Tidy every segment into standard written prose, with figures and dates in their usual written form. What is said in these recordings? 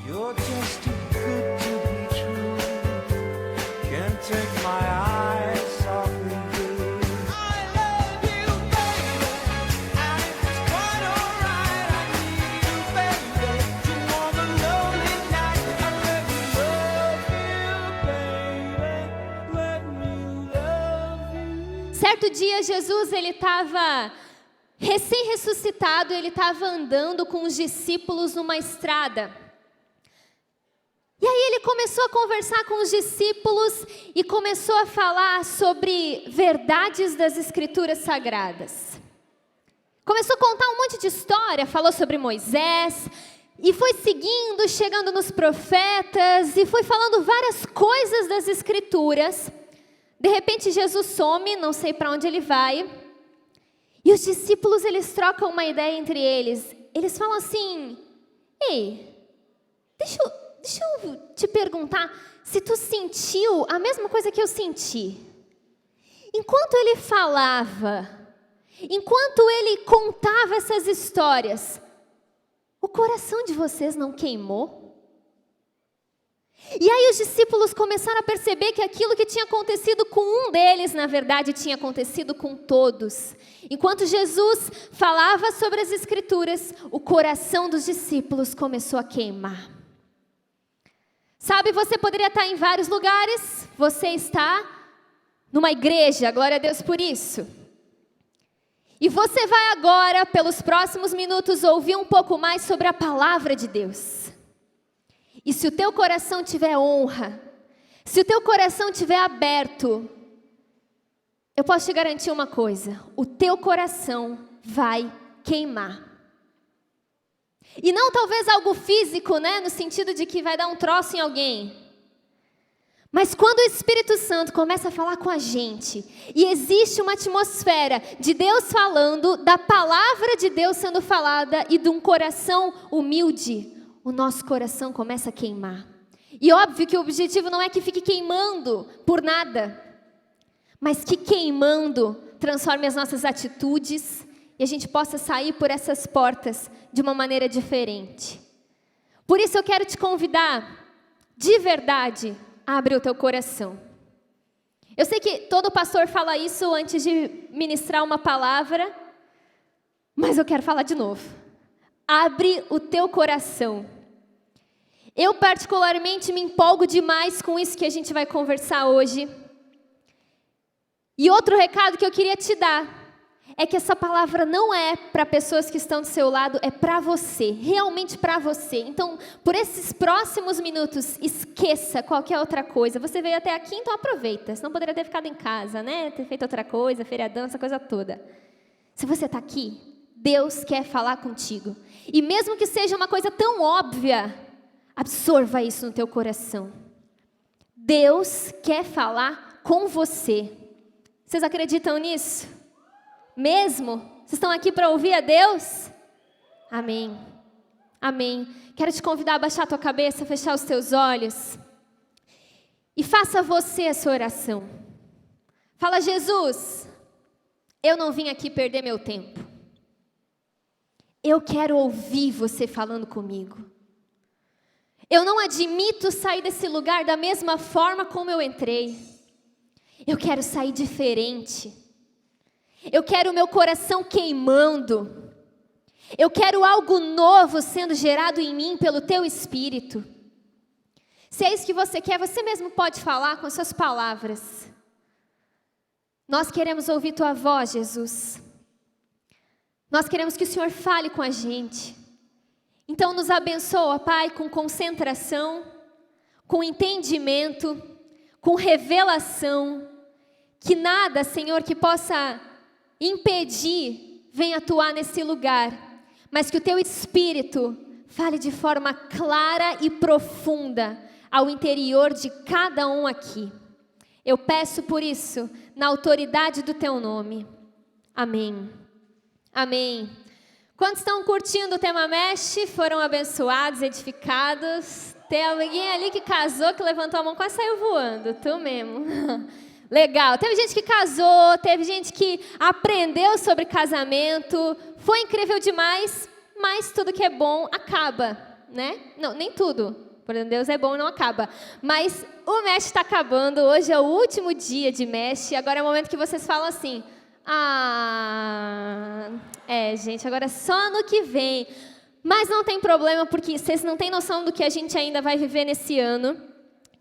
You're just too good to be true. Can't take my eyes off of you. I love you, baby, and it's quite alright. I need you, baby, to warm a lonely night. Let me love you. Certo dia, Jesus, ele estava recém-ressuscitado, ele estava andando com os discípulos numa estrada. E aí ele começou a conversar com os discípulos e começou a falar sobre verdades das Escrituras Sagradas. Começou a contar um monte de história, falou sobre Moisés, e foi seguindo, chegando nos profetas, e foi falando várias coisas das Escrituras. De repente Jesus some, não sei para onde ele vai, e os discípulos, eles trocam uma ideia entre eles. Eles falam assim: ei, deixa eu te perguntar se tu sentiu a mesma coisa que eu senti. Enquanto ele falava, enquanto ele contava essas histórias, o coração de vocês não queimou? E aí os discípulos começaram a perceber que aquilo que tinha acontecido com um deles, na verdade, tinha acontecido com todos. Enquanto Jesus falava sobre as Escrituras, o coração dos discípulos começou a queimar. Sabe, você poderia estar em vários lugares, você está numa igreja, glória a Deus por isso. E você vai agora, pelos próximos minutos, ouvir um pouco mais sobre a palavra de Deus. E se o teu coração tiver honra, se o teu coração tiver aberto, eu posso te garantir uma coisa: o teu coração vai queimar. E não talvez algo físico, né? No sentido de que vai dar um troço em alguém. Mas quando o Espírito Santo começa a falar com a gente, e existe uma atmosfera de Deus falando, da palavra de Deus sendo falada, e de um coração humilde, o nosso coração começa a queimar. E óbvio que o objetivo não é que fique queimando por nada, mas que queimando transforme as nossas atitudes, e a gente possa sair por essas portas de uma maneira diferente. Por isso eu quero te convidar, de verdade, a abrir o teu coração. Eu sei que todo pastor fala isso antes de ministrar uma palavra, mas eu quero falar de novo. Abre o teu coração. Eu particularmente me empolgo demais com isso que a gente vai conversar hoje. E outro recado que eu queria te dar é que essa palavra não é para pessoas que estão do seu lado, é para você, realmente para você. Então, por esses próximos minutos, esqueça qualquer outra coisa. Você veio até aqui, então aproveita. Senão poderia ter ficado em casa, né? Ter feito outra coisa, feriadão, essa coisa toda. Se você está aqui, Deus quer falar contigo. E mesmo que seja uma coisa tão óbvia, absorva isso no teu coração. Deus quer falar com você. Vocês acreditam nisso? Mesmo? Vocês estão aqui para ouvir a Deus? Amém. Amém. Quero te convidar a baixar a tua cabeça, fechar os teus olhos. E faça você essa oração. Fala: Jesus, eu não vim aqui perder meu tempo. Eu quero ouvir você falando comigo. Eu não admito sair desse lugar da mesma forma como eu entrei. Eu quero sair diferente. Eu quero o meu coração queimando. Eu quero algo novo sendo gerado em mim pelo teu Espírito. Se é isso que você quer, você mesmo pode falar com as suas palavras. Nós queremos ouvir tua voz, Jesus. Nós queremos que o Senhor fale com a gente. Então nos abençoa, Pai, com concentração, com entendimento, com revelação. Que nada, Senhor, que possa impedir, venha atuar nesse lugar, mas que o teu Espírito fale de forma clara e profunda ao interior de cada um aqui. Eu peço por isso, na autoridade do teu nome. Amém. Amém. Quantos estão curtindo o tema Mexe? Foram abençoados, edificados? Tem alguém ali que casou, que levantou a mão, quase saiu voando, tu mesmo. Legal, teve gente que casou, teve gente que aprendeu sobre casamento, foi incrível demais, mas tudo que é bom acaba. né? Não, nem tudo. Por exemplo, Deus é bom e não acaba. Mas o MESH está acabando, hoje é o último dia de MESH, agora é o momento que vocês falam assim, gente, agora é só ano que vem. Mas não tem problema, porque vocês não têm noção do que a gente ainda vai viver nesse ano.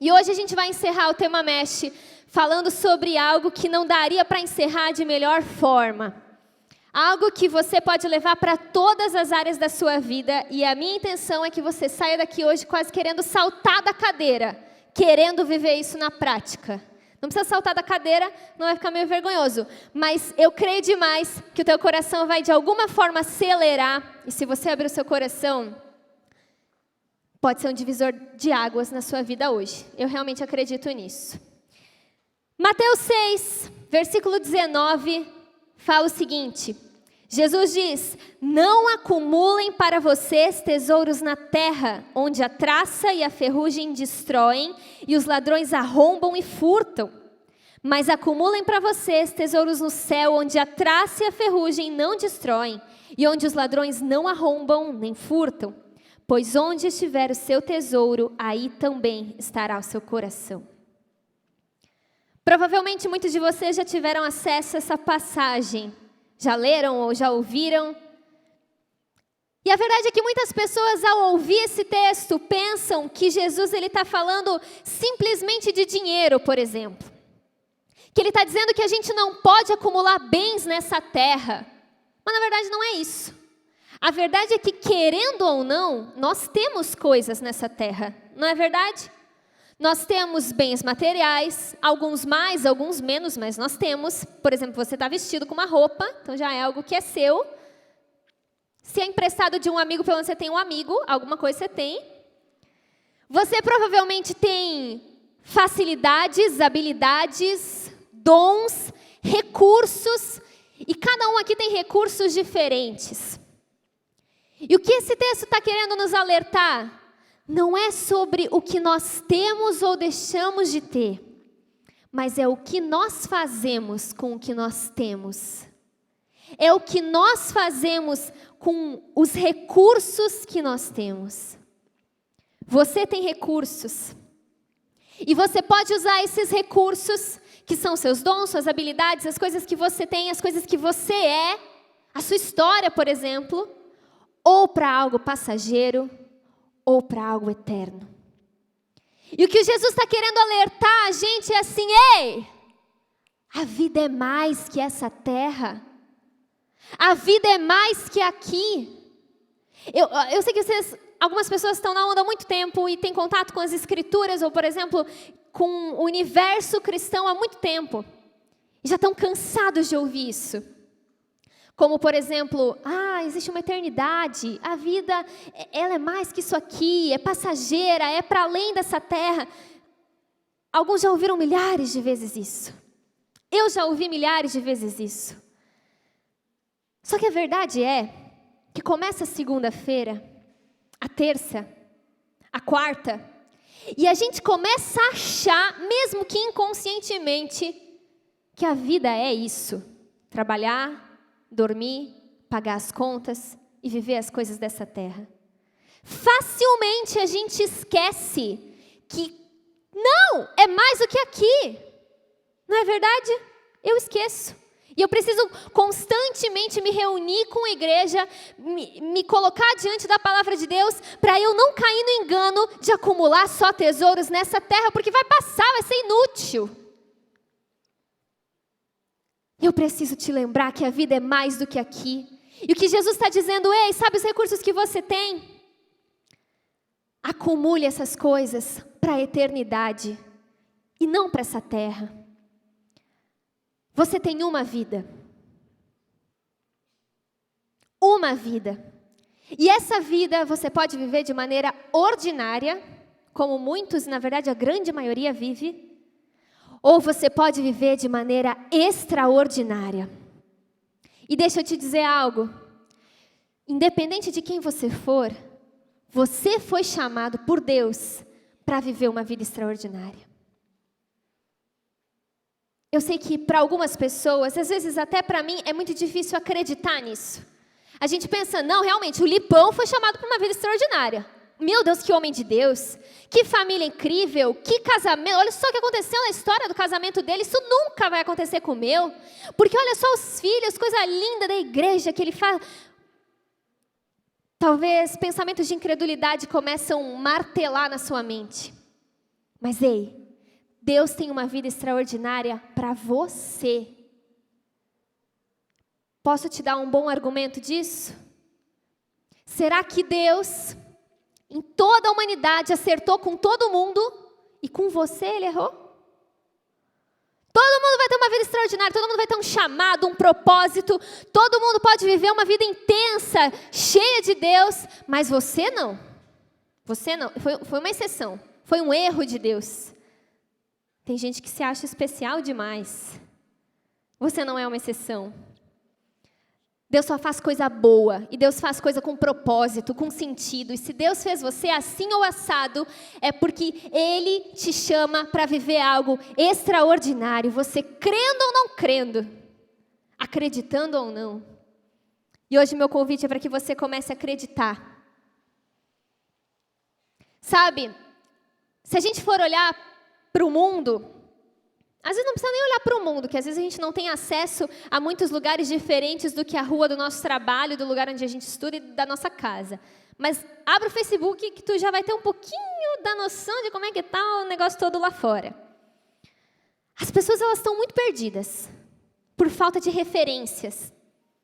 E hoje a gente vai encerrar o tema MESH falando sobre algo que não daria para encerrar de melhor forma. Algo que você pode levar para todas as áreas da sua vida. E a minha intenção é que você saia daqui hoje quase querendo saltar da cadeira, querendo viver isso na prática. Não precisa saltar da cadeira, não vai ficar meio vergonhoso. Mas eu creio demais que o teu coração vai de alguma forma acelerar. E se você abrir o seu coração, pode ser um divisor de águas na sua vida hoje. Eu realmente acredito nisso. Mateus 6, versículo 19, fala o seguinte. Jesus diz, não acumulem para vocês tesouros na terra, onde a traça e a ferrugem destroem, e os ladrões arrombam e furtam. Mas acumulem para vocês tesouros no céu, onde a traça e a ferrugem não destroem, e onde os ladrões não arrombam nem furtam. Pois onde estiver o seu tesouro, aí também estará o seu coração. Provavelmente muitos de vocês já tiveram acesso a essa passagem. Já leram ou já ouviram? E a verdade é que muitas pessoas, ao ouvir esse texto, pensam que Jesus está falando simplesmente de dinheiro, por exemplo. Que ele está dizendo que a gente não pode acumular bens nessa terra. Mas na verdade não é isso. A verdade é que, querendo ou não, nós temos coisas nessa terra. Não é verdade? Nós temos bens materiais, alguns mais, alguns menos, mas nós temos. Por exemplo, você está vestido com uma roupa, então já é algo que é seu. Se é emprestado de um amigo, pelo menos você tem um amigo, alguma coisa você tem. Você provavelmente tem facilidades, habilidades, dons, recursos, e cada um aqui tem recursos diferentes. E o que esse texto está querendo nos alertar? Não é sobre o que nós temos ou deixamos de ter, mas é o que nós fazemos com o que nós temos. É o que nós fazemos com os recursos que nós temos. Você tem recursos. E você pode usar esses recursos, que são seus dons, suas habilidades, as coisas que você tem, as coisas que você é, a sua história, por exemplo, ou para algo passageiro, ou para algo eterno. E o que Jesus está querendo alertar a gente é assim, ei, a vida é mais que essa terra. A vida é mais que aqui. Eu sei que algumas pessoas estão na onda há muito tempo e têm contato com as escrituras, ou por exemplo, com o universo cristão há muito tempo. E já estão cansados de ouvir isso. Como, por exemplo, existe uma eternidade, a vida, ela é mais que isso aqui, é passageira, é para além dessa terra. Alguns já ouviram milhares de vezes isso. Eu já ouvi milhares de vezes isso. Só que a verdade é que começa a segunda-feira, a terça, a quarta, e a gente começa a achar, mesmo que inconscientemente, que a vida é isso, trabalhar, dormir, pagar as contas e viver as coisas dessa terra. Facilmente a gente esquece que não, é mais do que aqui. Não é verdade? Eu esqueço. E eu preciso constantemente me reunir com a igreja, me colocar diante da palavra de Deus, para eu não cair no engano de acumular só tesouros nessa terra, porque vai passar, vai ser inútil. Eu preciso te lembrar que a vida é mais do que aqui. E o que Jesus está dizendo, ei, sabe os recursos que você tem? Acumule essas coisas para a eternidade e não para essa terra. Você tem uma vida. Uma vida. E essa vida você pode viver de maneira ordinária, como muitos, na verdade a grande maioria vive. Ou você pode viver de maneira extraordinária. E deixa eu te dizer algo. Independente de quem você for, você foi chamado por Deus para viver uma vida extraordinária. Eu sei que para algumas pessoas, às vezes até para mim, é muito difícil acreditar nisso. A gente pensa, não, realmente, o Lipão foi chamado para uma vida extraordinária. Meu Deus, que homem de Deus, que família incrível, que casamento, olha só o que aconteceu na história do casamento dele, isso nunca vai acontecer com o meu, porque olha só os filhos, coisa linda da igreja que ele faz. Talvez pensamentos de incredulidade começam a martelar na sua mente. Mas ei, Deus tem uma vida extraordinária para você. Posso te dar um bom argumento disso? Será que Deus, em toda a humanidade, acertou com todo mundo e com você ele errou? Todo mundo vai ter uma vida extraordinária, todo mundo vai ter um chamado, um propósito, todo mundo pode viver uma vida intensa, cheia de Deus, mas você não. Você não, foi uma exceção, foi um erro de Deus. Tem gente que se acha especial demais. Você não é uma exceção. Deus só faz coisa boa, e Deus faz coisa com propósito, com sentido. E se Deus fez você assim ou assado, é porque Ele te chama para viver algo extraordinário. Você crendo ou não crendo, acreditando ou não. E hoje meu convite é para que você comece a acreditar. Sabe, se a gente for olhar para o mundo, às vezes não precisa nem olhar para o mundo, que às vezes a gente não tem acesso a muitos lugares diferentes do que a rua do nosso trabalho, do lugar onde a gente estuda e da nossa casa. Mas abre o Facebook que tu já vai ter um pouquinho da noção de como é que está o negócio todo lá fora. As pessoas, elas estão muito perdidas por falta de referências.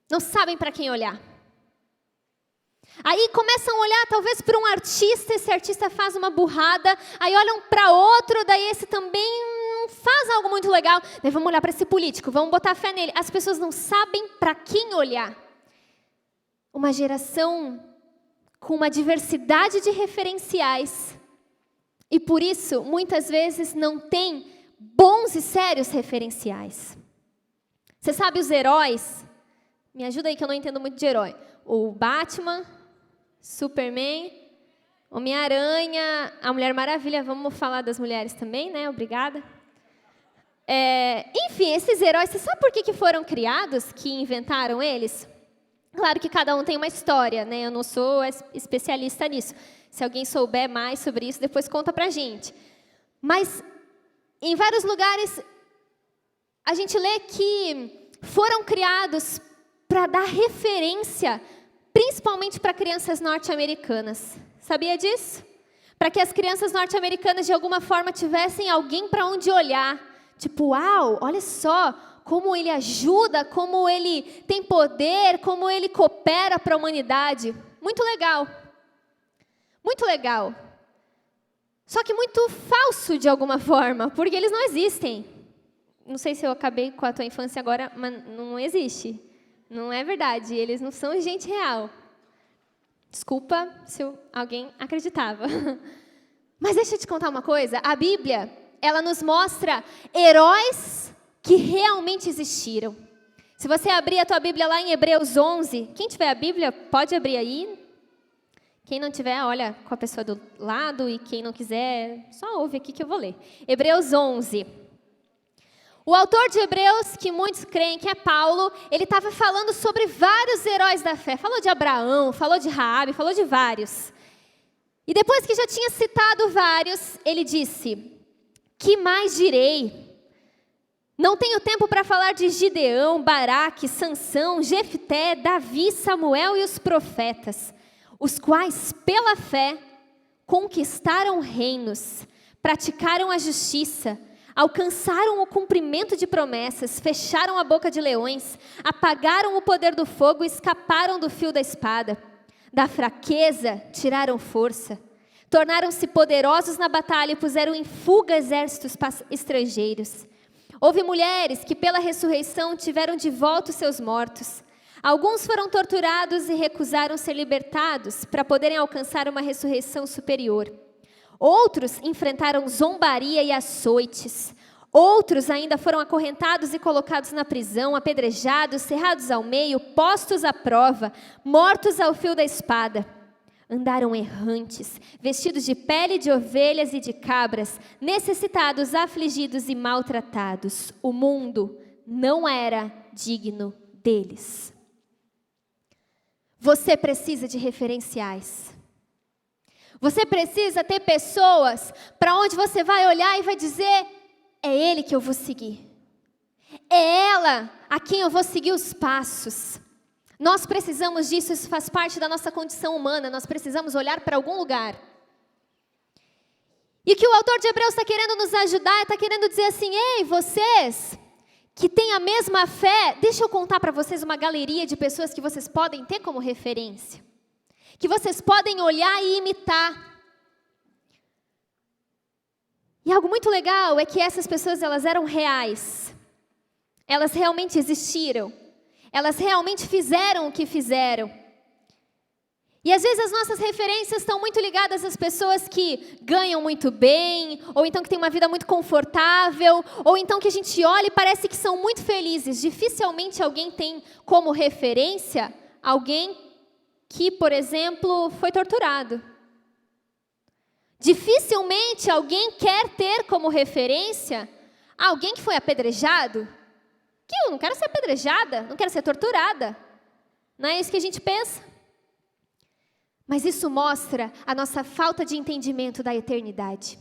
Não sabem para quem olhar. Aí começam a olhar talvez para um artista, esse artista faz uma burrada, aí olham para outro, daí esse também faz algo muito legal, daí vamos olhar para esse político, vamos botar fé nele. As pessoas não sabem para quem olhar. Uma geração com uma diversidade de referenciais, e por isso, muitas vezes, não tem bons e sérios referenciais. Você sabe os heróis? Me ajuda aí que eu não entendo muito de herói. O Batman, Superman, Homem-Aranha, a Mulher Maravilha. Vamos falar das mulheres também, né? Obrigada. Enfim, esses heróis, você sabe por que foram criados, que inventaram eles? Claro que cada um tem uma história, né? Eu não sou especialista nisso. Se alguém souber mais sobre isso, depois conta pra gente. Mas, em vários lugares, a gente lê que foram criados para dar referência, principalmente para crianças norte-americanas. Sabia disso? Para que as crianças norte-americanas, de alguma forma, tivessem alguém para onde olhar. Tipo, uau, olha só como ele ajuda, como ele tem poder, como ele coopera para a humanidade. Muito legal. Muito legal. Só que muito falso de alguma forma, porque eles não existem. Não sei se eu acabei com a tua infância agora, mas não existe. Não é verdade, eles não são gente real. Desculpa se alguém acreditava. Mas deixa eu te contar uma coisa, a Bíblia, ela nos mostra heróis que realmente existiram. Se você abrir a tua Bíblia lá em Hebreus 11, quem tiver a Bíblia, pode abrir aí. Quem não tiver, olha com a pessoa do lado, e quem não quiser, só ouve aqui que eu vou ler. Hebreus 11. O autor de Hebreus, que muitos creem que é Paulo, ele estava falando sobre vários heróis da fé. Falou de Abraão, falou de Raabe, falou de vários. E depois que já tinha citado vários, ele disse: que mais direi? Não tenho tempo para falar de Gideão, Baraque, Sansão, Jefté, Davi, Samuel e os profetas, os quais, pela fé, conquistaram reinos, praticaram a justiça, alcançaram o cumprimento de promessas, fecharam a boca de leões, apagaram o poder do fogo e escaparam do fio da espada. Da fraqueza tiraram força, tornaram-se poderosos na batalha e puseram em fuga exércitos estrangeiros. Houve mulheres que pela ressurreição tiveram de volta os seus mortos. Alguns foram torturados e recusaram ser libertados para poderem alcançar uma ressurreição superior. Outros enfrentaram zombaria e açoites. Outros ainda foram acorrentados e colocados na prisão, apedrejados, cerrados ao meio, postos à prova, mortos ao fio da espada. Andaram errantes, vestidos de pele de ovelhas e de cabras, necessitados, afligidos e maltratados. O mundo não era digno deles. Você precisa de referenciais. Você precisa ter pessoas para onde você vai olhar e vai dizer: é ele que eu vou seguir. É ela a quem eu vou seguir os passos. Nós precisamos disso, isso faz parte da nossa condição humana. Nós precisamos olhar para algum lugar. E que o autor de Hebreus está querendo nos ajudar, está querendo dizer assim: ei, vocês que têm a mesma fé, deixa eu contar para vocês uma galeria de pessoas que vocês podem ter como referência. Que vocês podem olhar e imitar. E algo muito legal é que essas pessoas, elas eram reais. Elas realmente existiram. Elas realmente fizeram o que fizeram. E às vezes as nossas referências estão muito ligadas às pessoas que ganham muito bem, ou então que têm uma vida muito confortável, ou então que a gente olha e parece que são muito felizes. Dificilmente alguém tem como referência alguém que, por exemplo, foi torturado. Dificilmente alguém quer ter como referência alguém que foi apedrejado. Que eu não quero ser apedrejada, não quero ser torturada. Não é isso que a gente pensa? Mas isso mostra a nossa falta de entendimento da eternidade.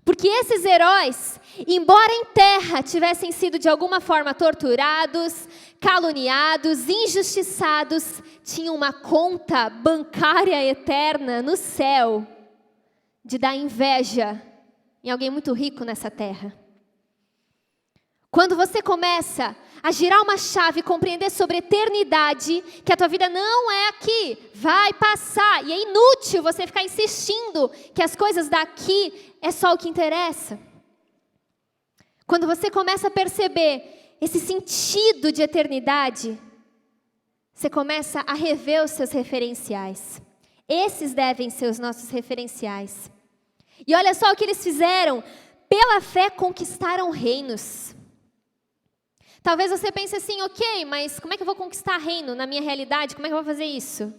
Porque esses heróis, embora em terra tivessem sido de alguma forma torturados, caluniados, injustiçados, tinham uma conta bancária eterna no céu de dar inveja em alguém muito rico nessa terra. Quando você começa a girar uma chave e compreender sobre a eternidade, que a tua vida não é aqui, vai passar, e é inútil você ficar insistindo que as coisas daqui é só o que interessa. Quando você começa a perceber esse sentido de eternidade, você começa a rever os seus referenciais. Esses devem ser os nossos referenciais. E olha só o que eles fizeram. Pela fé conquistaram reinos. Talvez você pense assim: ok, mas como é que eu vou conquistar reino na minha realidade? Como é que eu vou fazer isso?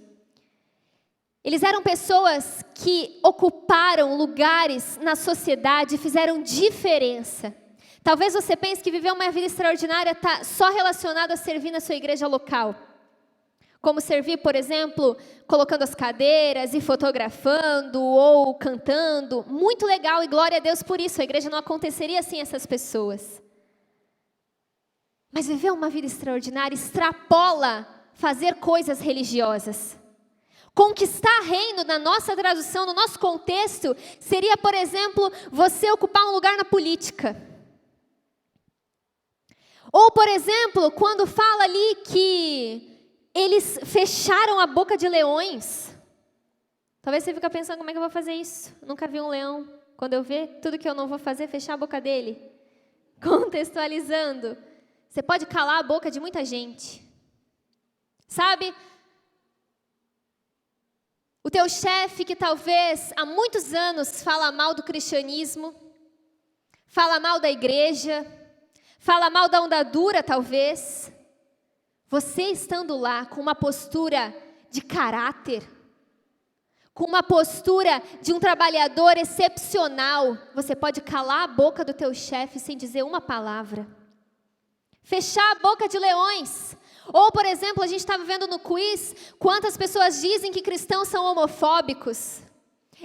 Eles eram pessoas que ocuparam lugares na sociedade, fizeram diferença. Talvez você pense que viver uma vida extraordinária está só relacionado a servir na sua igreja local. Como servir, por exemplo, colocando as cadeiras e fotografando ou cantando. Muito legal e glória a Deus por isso. A igreja não aconteceria sem essas pessoas. Mas viver uma vida extraordinária extrapola fazer coisas religiosas. Conquistar reino, na nossa tradução, no nosso contexto, seria, por exemplo, você ocupar um lugar na política. Ou, por exemplo, quando fala ali que eles fecharam a boca de leões. Talvez você fique pensando: como é que eu vou fazer isso? Eu nunca vi um leão. Quando eu ver, tudo que eu não vou fazer é fechar a boca dele. Contextualizando. Você pode calar a boca de muita gente. Sabe? O teu chefe que talvez há muitos anos fala mal do cristianismo, fala mal da igreja, fala mal da onda dura talvez. Você estando lá com uma postura de caráter, com uma postura de um trabalhador excepcional, você pode calar a boca do teu chefe sem dizer uma palavra. Fechar a boca de leões. Ou, por exemplo, a gente estava vendo no quiz quantas pessoas dizem que cristãos são homofóbicos.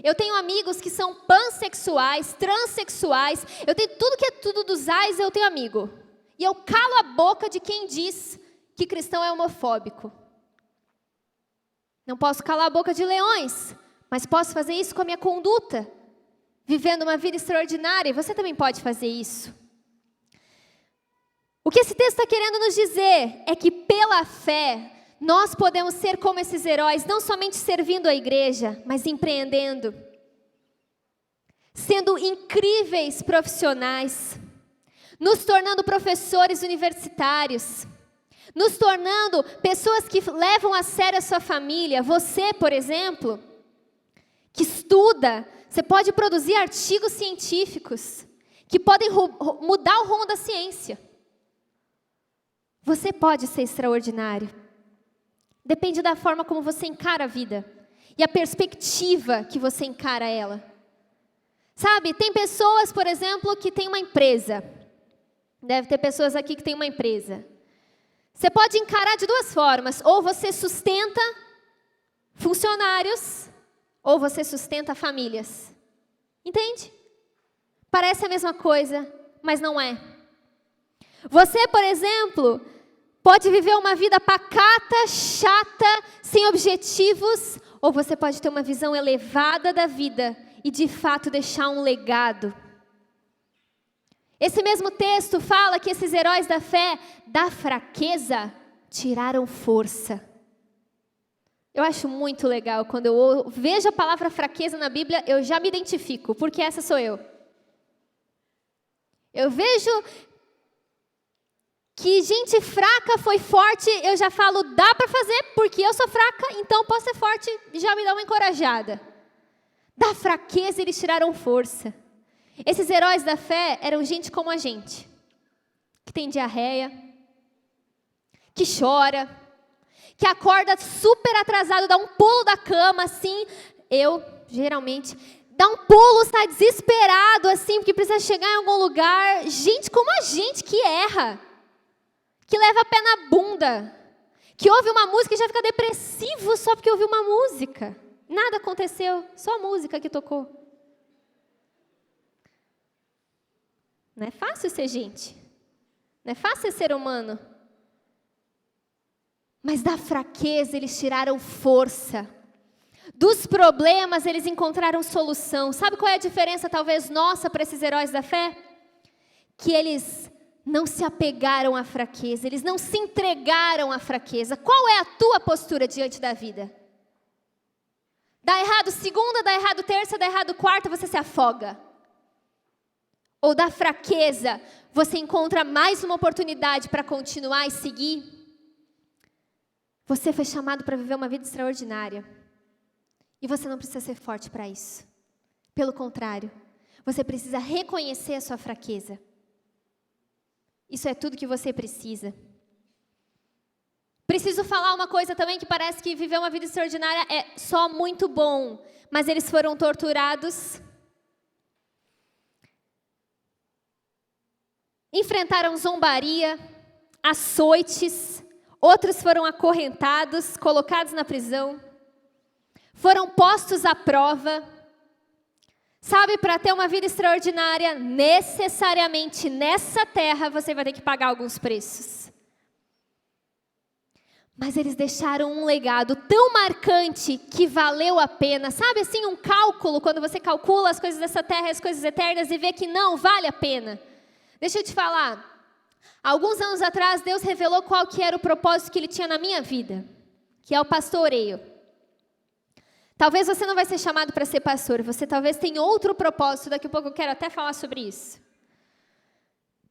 Eu tenho amigos que são pansexuais, transexuais. Eu tenho tudo que é tudo dos ais, eu tenho amigo. E eu calo a boca de quem diz que cristão é homofóbico. Não posso calar a boca de leões, mas posso fazer isso com a minha conduta, vivendo uma vida extraordinária. E você também pode fazer isso. O que esse texto está querendo nos dizer é que pela fé nós podemos ser como esses heróis, não somente servindo a igreja, mas empreendendo, sendo incríveis profissionais, nos tornando professores universitários, nos tornando pessoas que levam a sério a sua família. Você, por exemplo, que estuda, você pode produzir artigos científicos que podem mudar o rumo da ciência. Você pode ser extraordinário. Depende da forma como você encara a vida e a perspectiva que você encara ela. Sabe, tem pessoas, por exemplo, que têm uma empresa. Deve ter pessoas aqui que têm uma empresa. Você pode encarar de duas formas. Ou você sustenta funcionários, ou você sustenta famílias. Entende? Parece a mesma coisa, mas não é. Você, por exemplo, pode viver uma vida pacata, chata, sem objetivos, ou você pode ter uma visão elevada da vida e de fato deixar um legado. Esse mesmo texto fala que esses heróis da fé, da fraqueza, tiraram força. Eu acho muito legal, quando eu vejo a palavra fraqueza na Bíblia, eu já me identifico, porque essa sou eu. Eu vejo que gente fraca foi forte, eu já falo, dá para fazer, porque eu sou fraca, então posso ser forte, já me dá uma encorajada. Da fraqueza eles tiraram força. Esses heróis da fé eram gente como a gente, que tem diarreia, que chora, que acorda super atrasado, dá um pulo da cama, assim, eu, geralmente, dá um pulo, sai desesperado, assim, porque precisa chegar em algum lugar. Gente como a gente, que erra, que leva a pé na bunda, que ouve uma música e já fica depressivo só porque ouviu uma música. Nada aconteceu, só a música que tocou. Não é fácil ser gente, não é fácil ser humano. Mas da fraqueza eles tiraram força. Dos problemas eles encontraram solução. Sabe qual é a diferença talvez nossa para esses heróis da fé? Que eles não se apegaram à fraqueza, eles não se entregaram à fraqueza. Qual é a tua postura diante da vida? Dá errado segunda, dá errado terça, dá errado quarta, você se afoga. Ou da fraqueza, você encontra mais uma oportunidade para continuar e seguir. Você foi chamado para viver uma vida extraordinária. E você não precisa ser forte para isso. Pelo contrário, você precisa reconhecer a sua fraqueza. Isso é tudo que você precisa. Preciso falar uma coisa também que parece que viver uma vida extraordinária é só muito bom. Mas eles foram torturados. Enfrentaram zombaria, açoites. Outros foram acorrentados, colocados na prisão. Foram postos à prova. Sabe, para ter uma vida extraordinária, necessariamente nessa terra você vai ter que pagar alguns preços. Mas eles deixaram um legado tão marcante que valeu a pena. Sabe assim, um cálculo, quando você calcula as coisas dessa terra e as coisas eternas e vê que não, vale a pena. Deixa eu te falar. Alguns anos atrás, Deus revelou qual que era o propósito que Ele tinha na minha vida, que é o pastoreio. Talvez você não vai ser chamado para ser pastor, você talvez tenha outro propósito, daqui a pouco eu quero até falar sobre isso.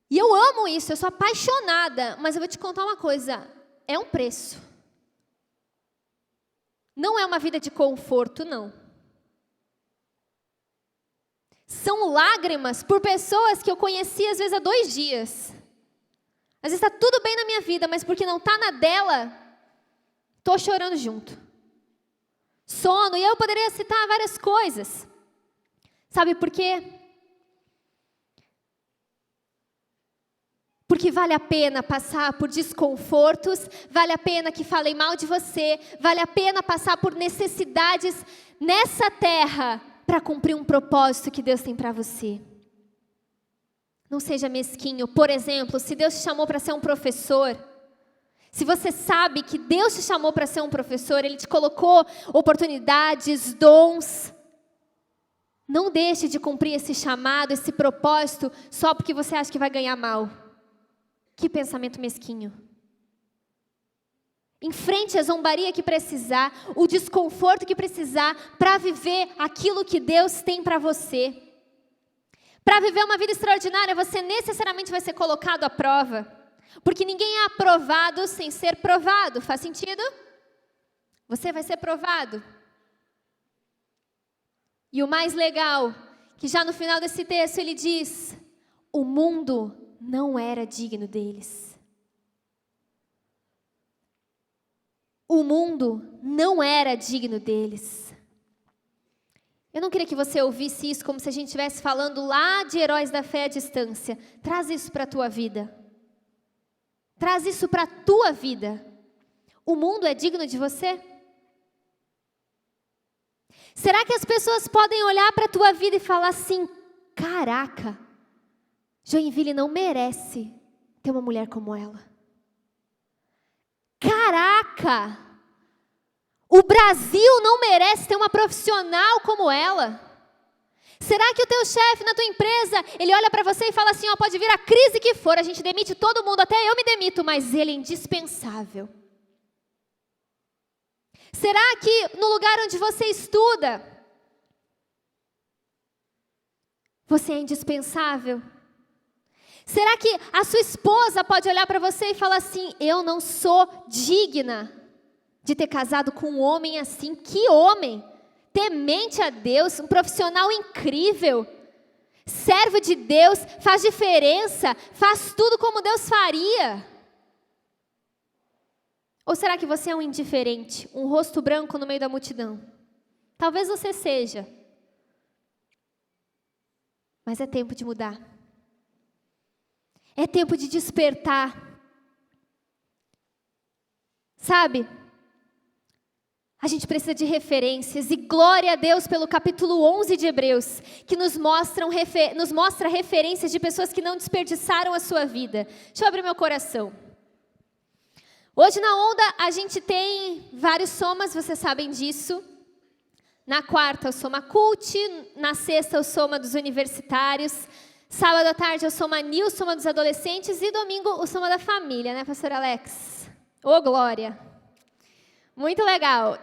E eu amo isso, eu sou apaixonada, mas eu vou te contar uma coisa, é um preço. Não é uma vida de conforto, não. São lágrimas por pessoas que eu conheci às vezes há 2 dias. Às vezes está tudo bem na minha vida, mas porque não está na dela, estou chorando junto. Sono, e eu poderia citar várias coisas. Sabe por quê? Porque vale a pena passar por desconfortos, vale a pena que falem mal de você, vale a pena passar por necessidades nessa terra para cumprir um propósito que Deus tem para você. Não seja mesquinho. Por exemplo, se Deus te chamou para ser um professor, se você sabe que Deus te chamou para ser um professor, Ele te colocou oportunidades, dons, não deixe de cumprir esse chamado, esse propósito, só porque você acha que vai ganhar mal. Que pensamento mesquinho. Enfrente a zombaria que precisar, o desconforto que precisar, para viver aquilo que Deus tem para você. Para viver uma vida extraordinária, você necessariamente vai ser colocado à prova. Porque ninguém é aprovado sem ser provado. Faz sentido? Você vai ser provado. E o mais legal, que já no final desse texto ele diz: o mundo não era digno deles. O mundo não era digno deles. Eu não queria que você ouvisse isso como se a gente estivesse falando lá de heróis da fé à distância. Traz isso para a tua vida. Traz isso para a tua vida. O mundo é digno de você? Será que as pessoas podem olhar para a tua vida e falar assim, caraca, Joinville não merece ter uma mulher como ela. Caraca, o Brasil não merece ter uma profissional como ela. Será que o teu chefe na tua empresa, ele olha para você e fala assim, ó, pode vir a crise que for, a gente demite todo mundo, até eu me demito, mas ele é indispensável. Será que no lugar onde você estuda, você é indispensável? Será que a sua esposa pode olhar para você e falar assim, eu não sou digna de ter casado com um homem assim? Que homem! Temente a Deus, um profissional incrível, servo de Deus, faz diferença, faz tudo como Deus faria. Ou será que você é um indiferente, um rosto branco no meio da multidão? Talvez você seja, mas é tempo de mudar. É tempo de despertar. Sabe? A gente precisa de referências, e glória a Deus pelo capítulo 11 de Hebreus, que nos mostra referências de pessoas que não desperdiçaram a sua vida. Deixa eu abrir meu coração. Hoje na Onda a gente tem vários somas, vocês sabem disso. Na quarta o Soma Cult, na sexta o Soma dos universitários, sábado à tarde o Soma New, o Soma dos adolescentes, e domingo o Soma da família, né, pastor Alex? Ô, glória! Muito legal.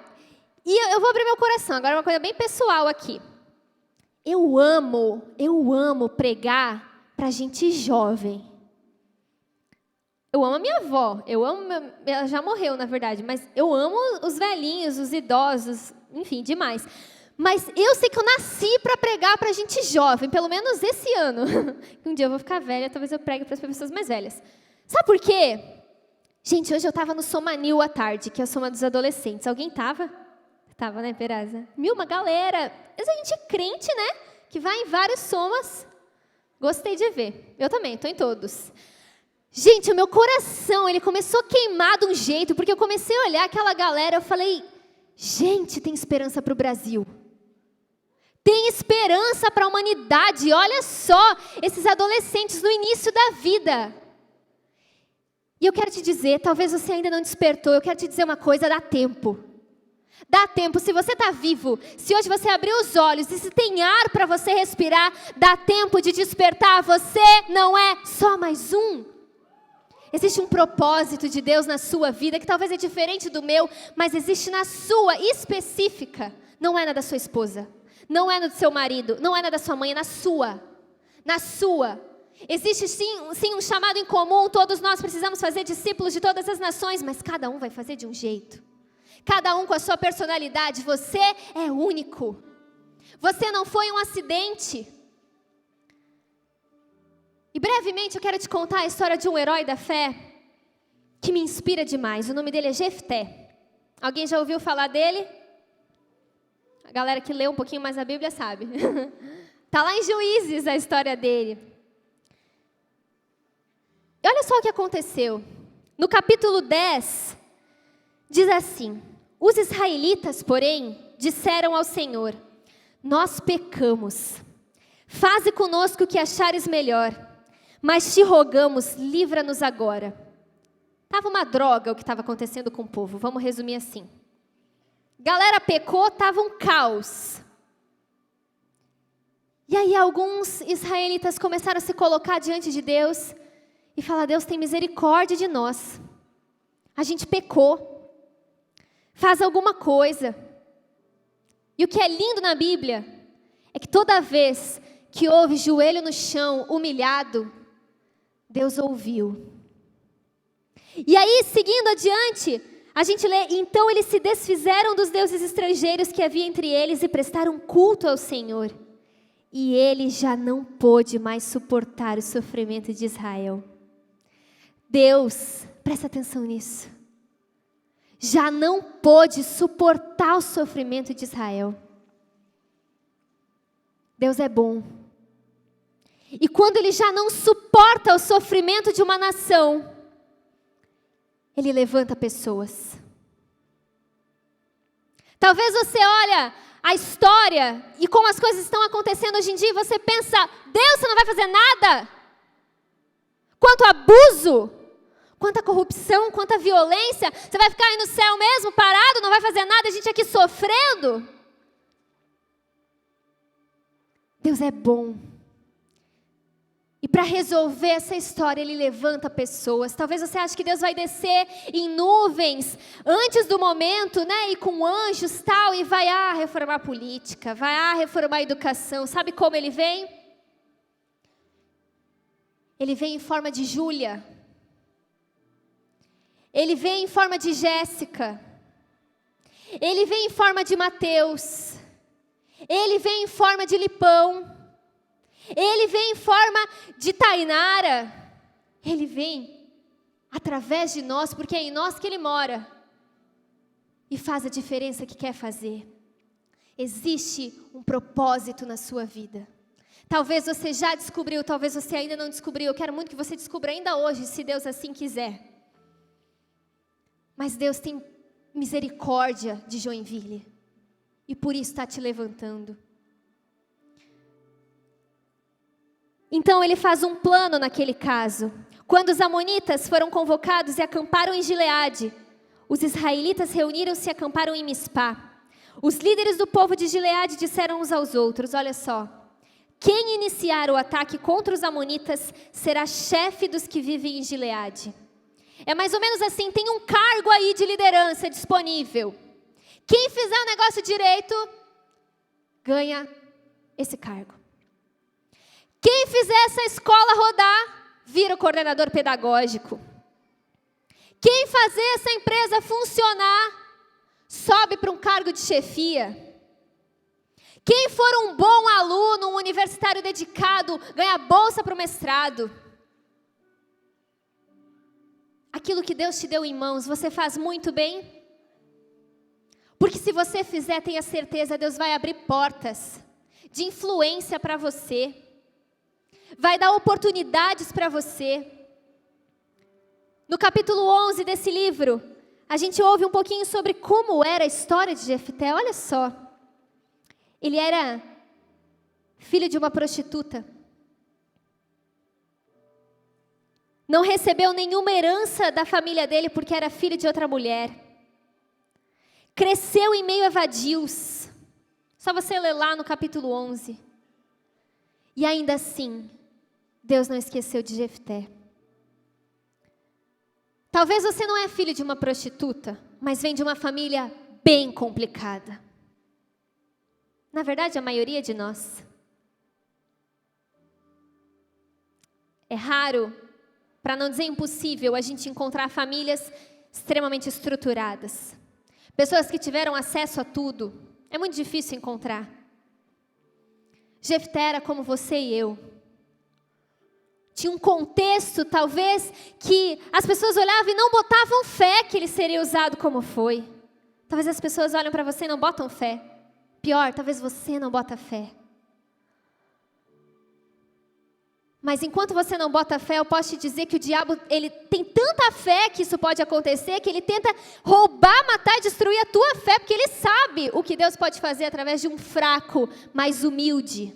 E eu vou abrir meu coração, agora uma coisa bem pessoal aqui. Eu amo pregar para gente jovem. Eu amo a minha avó, ela já morreu na verdade, mas eu amo os velhinhos, os idosos, enfim, demais. Mas eu sei que eu nasci para pregar para gente jovem, pelo menos esse ano. Um dia eu vou ficar velha, talvez eu pregue para as pessoas mais velhas. Sabe por quê? Gente, hoje eu estava no Soma New à tarde, que é a Soma dos adolescentes. Alguém estava? Tava, né, Peraza? Uma galera. Mas a gente é crente, né? Que vai em vários somas. Gostei de ver. Eu também, estou em todos. Gente, o meu coração, ele começou a queimar de um jeito, porque eu comecei a olhar aquela galera, eu falei, gente, tem esperança para o Brasil. Tem esperança para a humanidade. Olha só, esses adolescentes no início da vida. E eu quero te dizer, talvez você ainda não despertou, eu quero te dizer uma coisa, dá tempo. Dá tempo, se você está vivo, se hoje você abrir os olhos e se tem ar para você respirar, dá tempo de despertar, você não é só mais um. Existe um propósito de Deus na sua vida, que talvez é diferente do meu, mas existe na sua, específica. Não é na da sua esposa, não é na do seu marido, não é na da sua mãe, é na sua. Na sua. Existe sim um chamado em comum, todos nós precisamos fazer discípulos de todas as nações, mas cada um vai fazer de um jeito. Cada um com a sua personalidade, você é único. Você não foi um acidente. E brevemente eu quero te contar a história de um herói da fé que me inspira demais. O nome dele é Jefté. Alguém já ouviu falar dele? A galera que lê um pouquinho mais a Bíblia sabe. Está lá em Juízes a história dele. E olha só o que aconteceu. No capítulo 10, diz assim: os israelitas, porém, disseram ao Senhor: nós pecamos. Faze conosco o que achares melhor, mas te rogamos, livra-nos agora. Estava uma droga o que estava acontecendo com o povo, vamos resumir assim. Galera pecou, estava um caos. E aí alguns israelitas começaram a se colocar diante de Deus e falar: Deus, tem misericórdia de nós. A gente pecou. Faz alguma coisa. E o que é lindo na Bíblia é que toda vez que houve joelho no chão, humilhado, Deus ouviu. E aí, seguindo adiante, a gente lê: então eles se desfizeram dos deuses estrangeiros que havia entre eles e prestaram culto ao Senhor. E ele já não pôde mais suportar o sofrimento de Israel. Deus, presta atenção nisso, já não pôde suportar o sofrimento de Israel. Deus é bom. E quando Ele já não suporta o sofrimento de uma nação, Ele levanta pessoas. Talvez você olha a história e como as coisas estão acontecendo hoje em dia, e você pensa, Deus, você não vai fazer nada? Quanto abuso, quanta corrupção, quanta violência, você vai ficar aí no céu mesmo, parado, não vai fazer nada, a gente aqui sofrendo? Deus é bom. E para resolver essa história, Ele levanta pessoas. Talvez você ache que Deus vai descer em nuvens antes do momento, né? E com anjos tal, e vai reformar a política, vai reformar a educação. Sabe como Ele vem? Ele vem em forma de Júlia. Ele vem em forma de Jéssica. Ele vem em forma de Mateus. Ele vem em forma de Lipão. Ele vem em forma de Tainara. Ele vem através de nós, porque é em nós que Ele mora. E faz a diferença que quer fazer. Existe um propósito na sua vida. Talvez você já descobriu, talvez você ainda não descobriu. Eu quero muito que você descubra ainda hoje, se Deus assim quiser. Mas Deus tem misericórdia de Joinville. E por isso está te levantando. Então ele faz um plano naquele caso. Quando os amonitas foram convocados e acamparam em Gileade, os israelitas reuniram-se e acamparam em Mispá. Os líderes do povo de Gileade disseram uns aos outros, olha só, quem iniciar o ataque contra os amonitas será chefe dos que vivem em Gileade. É mais ou menos assim, tem um cargo aí de liderança disponível. Quem fizer o negócio direito, ganha esse cargo. Quem fizer essa escola rodar, vira o coordenador pedagógico. Quem fazer essa empresa funcionar, sobe para um cargo de chefia. Quem for um bom aluno, um universitário dedicado, ganha bolsa para o mestrado. Aquilo que Deus te deu em mãos, você faz muito bem? Porque se você fizer, tenha certeza, Deus vai abrir portas de influência para você. Vai dar oportunidades para você. No capítulo 11 desse livro, a gente ouve um pouquinho sobre como era a história de Jefté. Olha só. Ele era filho de uma prostituta. Não recebeu nenhuma herança da família dele porque era filho de outra mulher. Cresceu em meio a vadios. Só você ler lá no capítulo 11. E ainda assim, Deus não esqueceu de Jefté. Talvez você não é filho de uma prostituta, mas vem de uma família bem complicada. Na verdade, a maioria de nós. É raro, para não dizer impossível, a gente encontrar famílias extremamente estruturadas. Pessoas que tiveram acesso a tudo. É muito difícil encontrar. Jefté era como você e eu. Tinha um contexto, talvez, que as pessoas olhavam e não botavam fé que ele seria usado como foi. Talvez as pessoas olham para você e não botam fé. Pior, talvez você não bota fé. Mas enquanto você não bota fé, eu posso te dizer que o diabo, ele tem tanta fé que isso pode acontecer, que ele tenta roubar, matar e destruir a tua fé, porque ele sabe o que Deus pode fazer através de um fraco, mais humilde.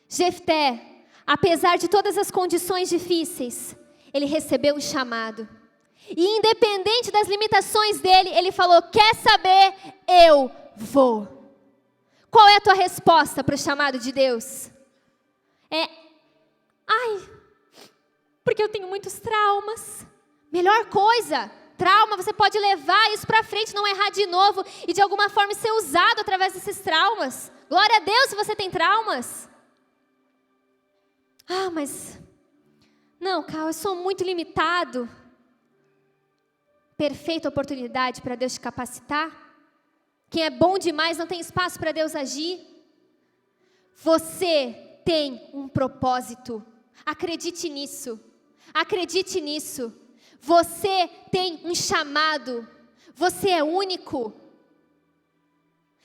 Jefté, apesar de todas as condições difíceis, ele recebeu um chamado. E independente das limitações dele, ele falou, quer saber? Eu vou. Qual é a tua resposta para o chamado de Deus? Porque eu tenho muitos traumas. Melhor coisa, trauma, você pode levar isso para frente, não errar de novo e de alguma forma ser usado através desses traumas. Glória a Deus se você tem traumas. Não, Cal, eu sou muito limitado. Perfeita oportunidade para Deus te capacitar. Quem é bom demais não tem espaço para Deus agir. Você tem um propósito. Acredite nisso. Acredite nisso. Você tem um chamado. Você é único.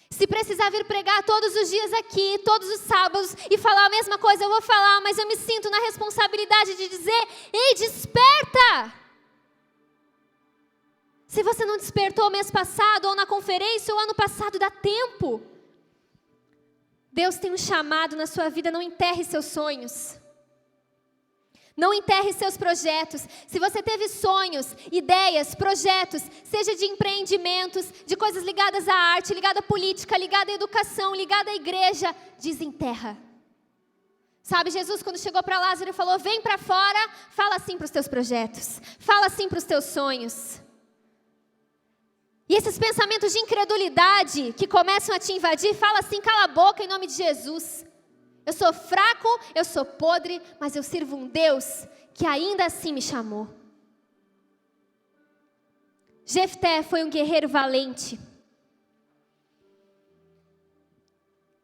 Se precisar vir pregar todos os dias aqui, todos os sábados, e falar a mesma coisa, eu vou falar, mas eu me sinto na responsabilidade de dizer, ei, desperta! Se você não despertou mês passado, ou na conferência, ou ano passado, dá tempo. Deus tem um chamado na sua vida, não enterre seus sonhos. Não enterre seus projetos. Se você teve sonhos, ideias, projetos, seja de empreendimentos, de coisas ligadas à arte, ligada à política, ligada à educação, ligada à igreja, desenterra. Sabe, Jesus quando chegou para Lázaro e falou, vem para fora, fala assim para os teus projetos, fala assim para os teus sonhos. E esses pensamentos de incredulidade que começam a te invadir, fala assim, cala a boca em nome de Jesus. Eu sou fraco, eu sou podre, mas eu sirvo um Deus que ainda assim me chamou. Jefté foi um guerreiro valente.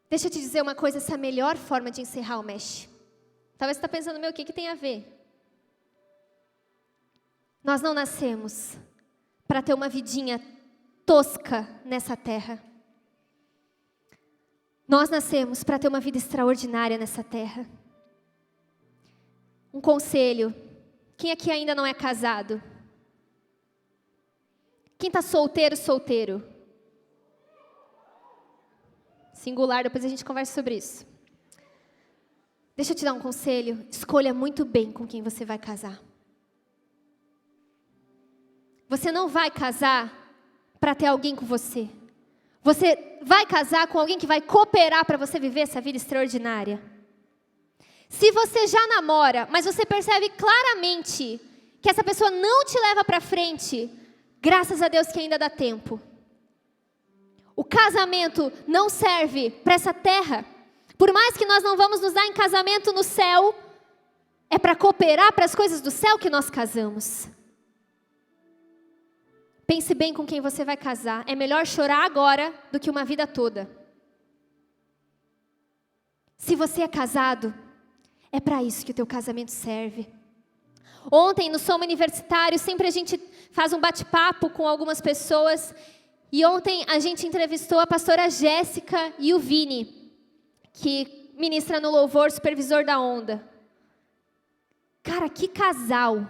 Deixa eu te dizer uma coisa, essa é a melhor forma de encerrar o Mesh. Talvez você está pensando, o que tem a ver? Nós não nascemos para ter uma vidinha tosca nessa terra. Nós nascemos para ter uma vida extraordinária nessa terra. Um conselho, quem aqui ainda não é casado? Quem está solteiro? Singular, depois a gente conversa sobre isso. Deixa eu te dar um conselho, escolha muito bem com quem você vai casar. Você não vai casar para ter alguém com você. Você vai casar com alguém que vai cooperar para você viver essa vida extraordinária. Se você já namora, mas você percebe claramente que essa pessoa não te leva para frente, graças a Deus que ainda dá tempo. O casamento não serve para essa terra. Por mais que nós não vamos nos dar em casamento no céu, é para cooperar para as coisas do céu que nós casamos. Pense bem com quem você vai casar. É melhor chorar agora do que uma vida toda. Se você é casado, é para isso que o teu casamento serve. Ontem, no Soma Universitário, sempre a gente faz um bate-papo com algumas pessoas. E ontem a gente entrevistou a pastora Jéssica e o Vini, que ministra no louvor, supervisor da Onda. Cara, que casal.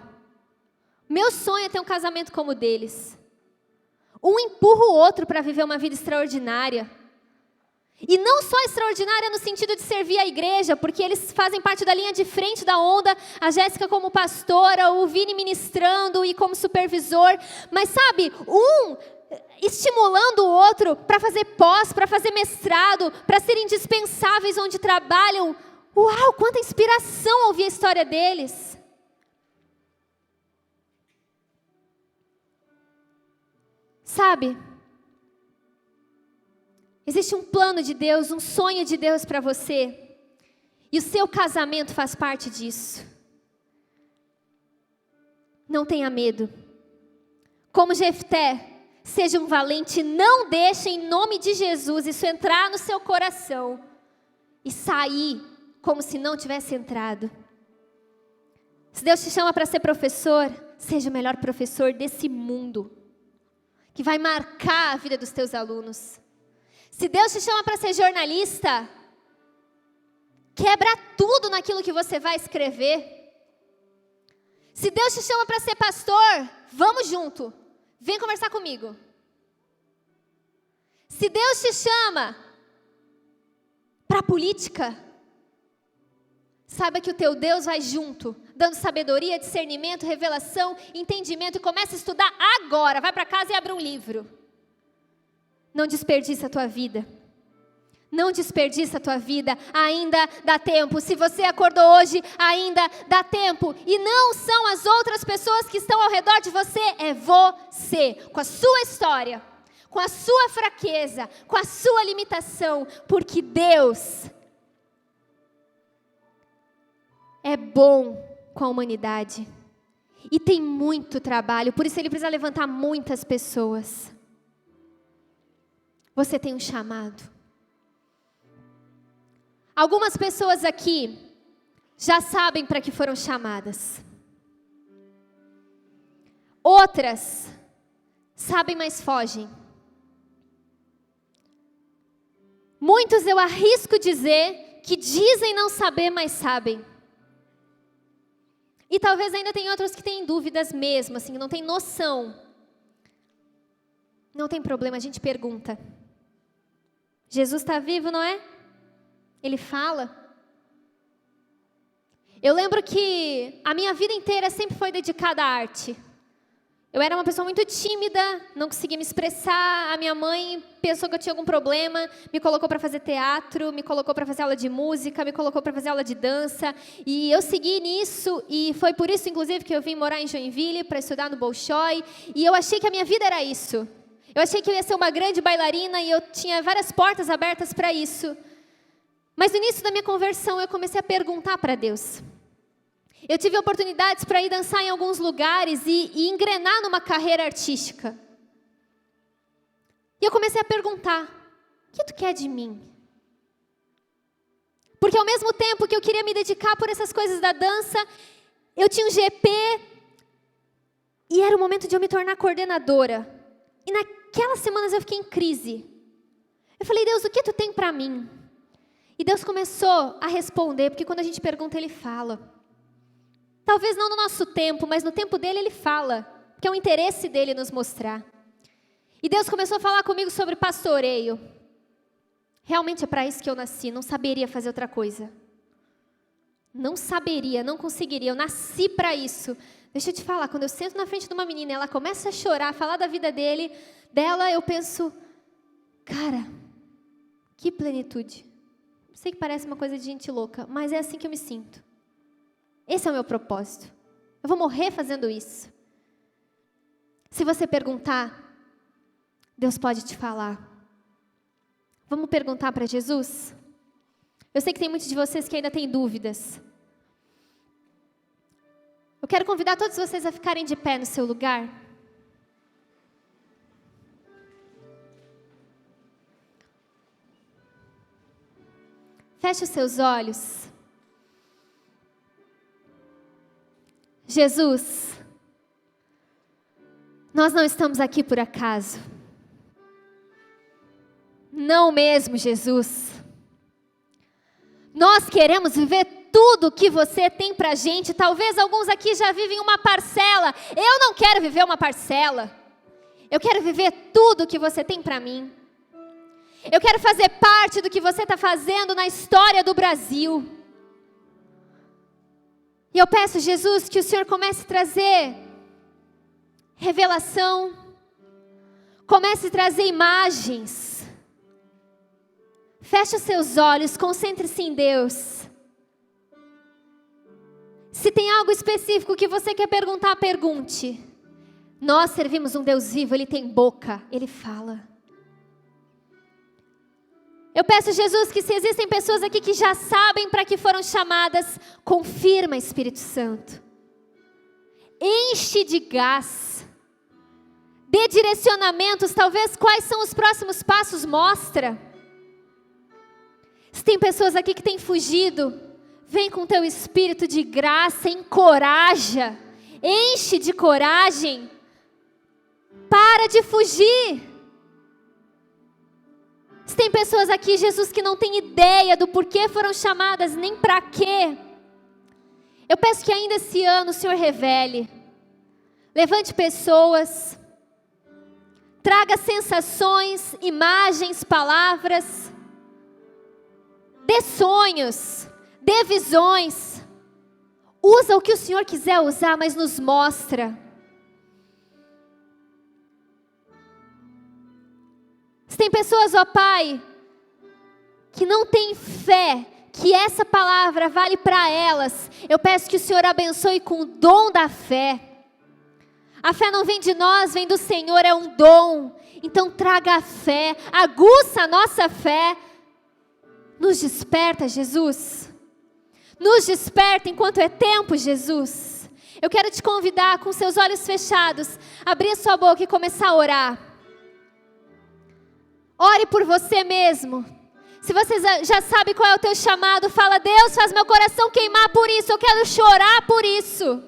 Meu sonho é ter um casamento como o deles. Um empurra o outro para viver uma vida extraordinária. E não só extraordinária no sentido de servir a igreja, porque eles fazem parte da linha de frente da Onda, a Jéssica como pastora, o Vini ministrando e como supervisor. Mas sabe, um estimulando o outro para fazer pós, para fazer mestrado, para serem indispensáveis onde trabalham. Uau, quanta inspiração ouvir a história deles. Sabe, existe um plano de Deus, um sonho de Deus para você, e o seu casamento faz parte disso. Não tenha medo. Como Jefté, seja um valente, não deixe em nome de Jesus isso entrar no seu coração e sair como se não tivesse entrado. Se Deus te chama para ser professor, seja o melhor professor desse mundo, que vai marcar a vida dos teus alunos. Se Deus te chama para ser jornalista, quebra tudo naquilo que você vai escrever. Se Deus te chama para ser pastor, vamos junto, vem conversar comigo. Se Deus te chama para política, saiba que o teu Deus vai junto, dando sabedoria, discernimento, revelação, entendimento, e começa a estudar agora. Vai para casa e abre um livro. Não desperdiça a tua vida. Não desperdiça a tua vida, ainda dá tempo. Se você acordou hoje, ainda dá tempo. E não são as outras pessoas que estão ao redor de você, é você, com a sua história, com a sua fraqueza, com a sua limitação, porque Deus é bom com a humanidade e tem muito trabalho, por isso Ele precisa levantar muitas pessoas. Você tem um chamado. Algumas pessoas aqui já sabem para que foram chamadas. Outras sabem, mas fogem. Muitos eu arrisco dizer que dizem não saber, mas sabem. E talvez ainda tem outros que têm dúvidas mesmo, assim, não tem noção. Não tem problema, a gente pergunta. Jesus está vivo, não é? Ele fala. Eu lembro que a minha vida inteira sempre foi dedicada à arte. Eu era uma pessoa muito tímida, não conseguia me expressar. A minha mãe pensou que eu tinha algum problema, me colocou para fazer teatro, me colocou para fazer aula de música, me colocou para fazer aula de dança. E eu segui nisso, e foi por isso, inclusive, que eu vim morar em Joinville, para estudar no Bolshoi. E eu achei que a minha vida era isso. Eu achei que eu ia ser uma grande bailarina, e eu tinha várias portas abertas para isso. Mas no início da minha conversão, eu comecei a perguntar para Deus. Eu tive oportunidades para ir dançar em alguns lugares e engrenar numa carreira artística. E eu comecei a perguntar, o que tu quer de mim? Porque ao mesmo tempo que eu queria me dedicar por essas coisas da dança, eu tinha um GP e era o momento de eu me tornar coordenadora. E naquelas semanas eu fiquei em crise. Eu falei, Deus, o que tu tem para mim? E Deus começou a responder, porque quando a gente pergunta, Ele fala. Talvez não no nosso tempo, mas no tempo dele Ele fala, que é o interesse dele nos mostrar. E Deus começou a falar comigo sobre pastoreio. Realmente é para isso que eu nasci, não saberia fazer outra coisa. Não saberia, não conseguiria, eu nasci para isso. Deixa eu te falar, quando eu sento na frente de uma menina e ela começa a chorar, falar da vida dela, eu penso, cara, que plenitude. Sei que parece uma coisa de gente louca, mas é assim que eu me sinto. Esse é o meu propósito. Eu vou morrer fazendo isso. Se você perguntar, Deus pode te falar. Vamos perguntar para Jesus? Eu sei que tem muitos de vocês que ainda têm dúvidas. Eu quero convidar todos vocês a ficarem de pé no seu lugar. Feche os seus olhos. Jesus, nós não estamos aqui por acaso. Não mesmo, Jesus. Nós queremos viver tudo o que você tem pra gente. Talvez alguns aqui já vivem uma parcela. Eu não quero viver uma parcela. Eu quero viver tudo o que você tem pra mim. Eu quero fazer parte do que você está fazendo na história do Brasil. E eu peço, Jesus, que o Senhor comece a trazer revelação, comece a trazer imagens. Feche os seus olhos, concentre-se em Deus. Se tem algo específico que você quer perguntar, pergunte. Nós servimos um Deus vivo, Ele tem boca, Ele fala. Eu peço, Jesus, que se existem pessoas aqui que já sabem para que foram chamadas, confirma, Espírito Santo. Enche de gás. Dê direcionamentos, talvez quais são os próximos passos, mostra. Se tem pessoas aqui que têm fugido, vem com teu espírito de graça, encoraja. Enche de coragem. Para de fugir. Se tem pessoas aqui, Jesus, que não tem ideia do porquê foram chamadas, nem para quê. Eu peço que ainda esse ano o Senhor revele. Levante pessoas. Traga sensações, imagens, palavras. Dê sonhos. Dê visões. Usa o que o Senhor quiser usar, mas nos mostra. Se tem pessoas, ó Pai, que não têm fé, que essa palavra vale para elas, eu peço que o Senhor abençoe com o dom da fé. A fé não vem de nós, vem do Senhor, é um dom. Então traga a fé, aguça a nossa fé. Nos desperta, Jesus. Nos desperta enquanto é tempo, Jesus. Eu quero te convidar, com seus olhos fechados, abrir sua boca e começar a orar. Ore por você mesmo. Se você já sabe qual é o teu chamado, fala, Deus, faz meu coração queimar por isso, eu quero chorar por isso.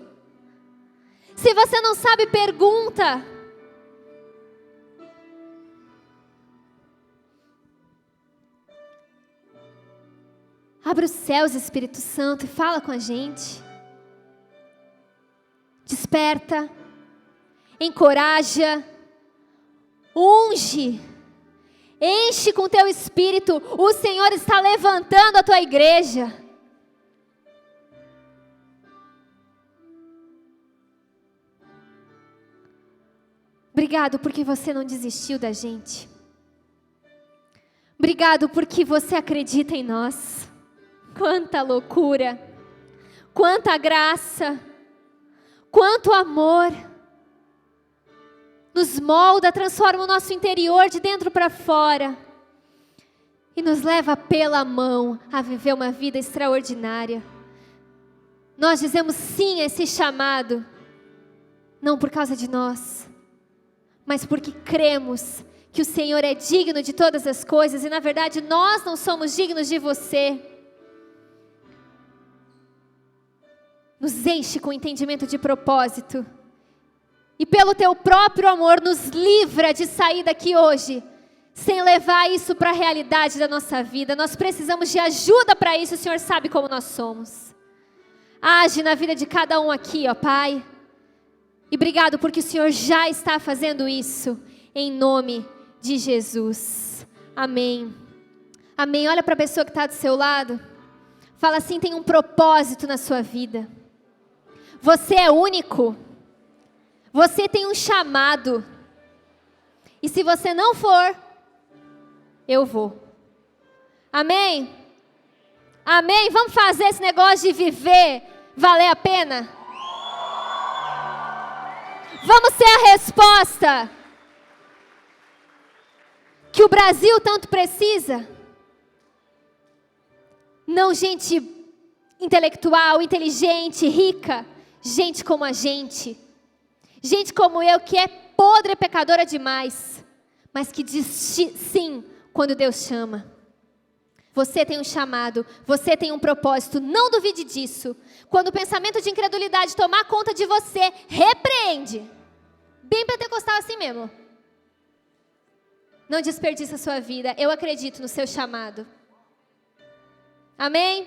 Se você não sabe, pergunta. Abre os céus, Espírito Santo, e fala com a gente. Desperta, encoraja, Unge. Enche com teu espírito. O Senhor está levantando a tua igreja. Obrigado porque você não desistiu da gente. Obrigado porque você acredita em nós. Quanta loucura, quanta graça, quanto amor. Nos molda, transforma o nosso interior de dentro para fora. E nos leva pela mão a viver uma vida extraordinária. Nós dizemos sim a esse chamado, não por causa de nós, mas porque cremos que o Senhor é digno de todas as coisas e na verdade nós não somos dignos de você. Nos enche com entendimento de propósito. E pelo teu próprio amor nos livra de sair daqui hoje, sem levar isso para a realidade da nossa vida. Nós precisamos de ajuda para isso, o Senhor sabe como nós somos. Age na vida de cada um aqui, ó Pai. E obrigado porque o Senhor já está fazendo isso, em nome de Jesus. Amém. Amém. Olha para a pessoa que está do seu lado. Fala assim, tem um propósito na sua vida. Você é único. Você tem um chamado. E se você não for, eu vou. Amém? Amém? Vamos fazer esse negócio de viver valer a pena? Vamos ser a resposta que o Brasil tanto precisa? Não gente intelectual, inteligente, rica. Gente como a gente. Gente como eu, que é podre e pecadora demais, mas que diz sim quando Deus chama. Você tem um chamado, você tem um propósito, não duvide disso. Quando o pensamento de incredulidade tomar conta de você, repreende. Bem pentecostal assim mesmo. Não desperdiça a sua vida, eu acredito no seu chamado. Amém?